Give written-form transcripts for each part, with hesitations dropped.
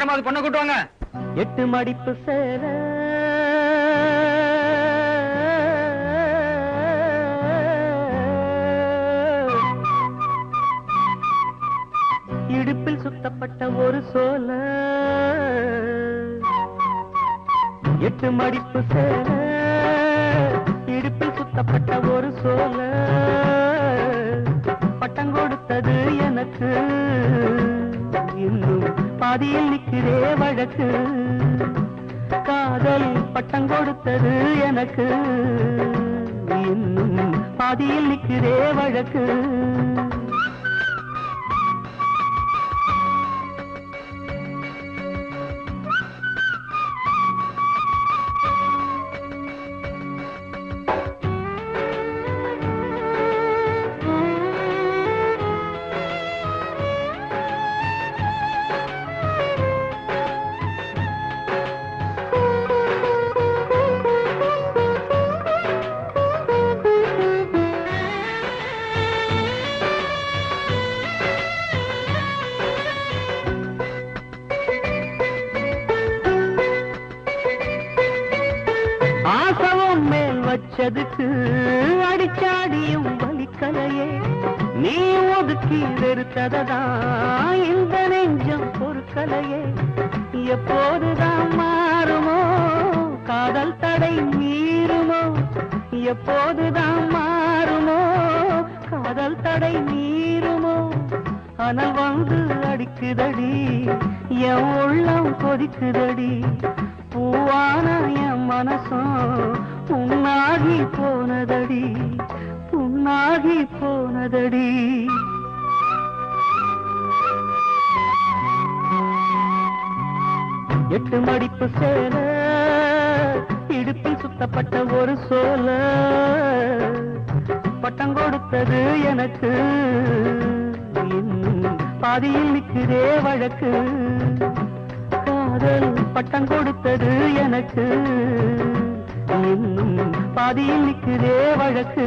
சீக்கிரமாவது பொண்ணை கூட்டுவாங்க. 8 மடிப்பு சேர இடுப்பில் சுத்தப்பட்ட ஒரு சோல 8 மடிப்பு சேர இடுப்பில் சுத்தப்பட்ட ஒரு சோல பட்டம் கொடுத்தது எனக்கு இன்னும் பாதியில் நிற்கிறே வழக்கு காதல் பட்டம் கொடுத்தது எனக்கு இன்னும் பாதியில் நிற்கிறே வழக்கு ஆசவம் மேல் வச்சதுக்கு அடிச்சாடியும் வலிக்கலையே நீ ஒதுக்கி வெறுத்ததான் இந்த நெஞ்சம் பொறுக்கலையே எப்போதுதான் மாறுமோ காதல் தடை மீறுமோ எப்போதுதான் மாறுமோ காதல் தடை மீறுமோ அனல் வந்து அடிக்குதடி என் உள்ளம் கொதிக்குதடி பூவான என் மனசும் புண்ணாகி போனதடி புண்ணாகி போனதடி எட்டு மடிப்பு சேல இடுப்பில் சுத்தப்பட்ட ஒரு சோல பட்டம் கொடுத்தது எனக்கு இன்னும் பாதியில் நிற்கிறே வழக்கு காதல் பட்டம் கொடுத்தது எனக்கு இன்னும் பாதியில் நிற்கிறே வழக்கு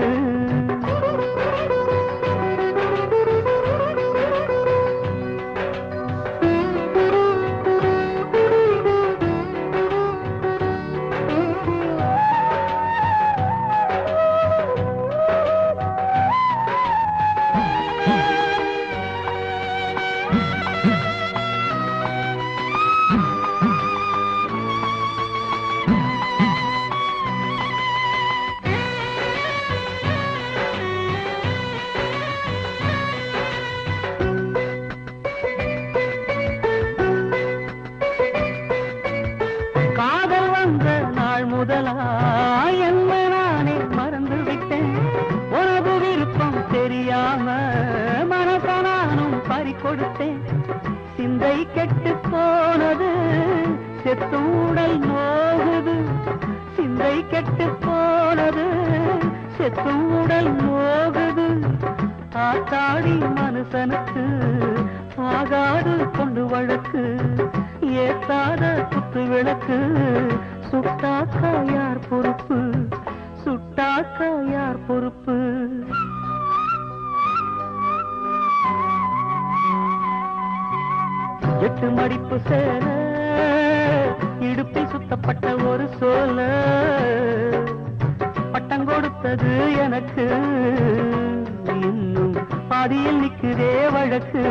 முதலா என்ன நானே மறந்து விட்டேன் உனது விருப்பம் தெரியாம மனச நானும் பறி கொடுத்தேன் சிந்தை கெட்டு போனது செத்தூடல் நோகுது சிந்தை கெட்டு போனது செத்தூடல் நோகுது ஆத்தாடி மனுஷனுக்கு ஆகாது கொண்டு வழக்கு ஏத்தாத குத்து விளக்கு சுட்டாக்கா யார் பொறுப்பு சுட்டாக்கா யார் பொறுப்பு எட்டு மடிப்பு சேர இடுப்பில் சுத்தப்பட்ட ஒரு சோல பட்டம் கொடுத்தது எனக்கு இன்னும் பாதியில் நிற்கிறே வழக்கு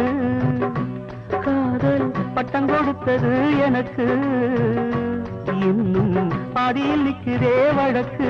காதல் பட்டம் கொடுத்தது எனக்கு இன்னும் பாதியில் நிற்கிறே வழக்கு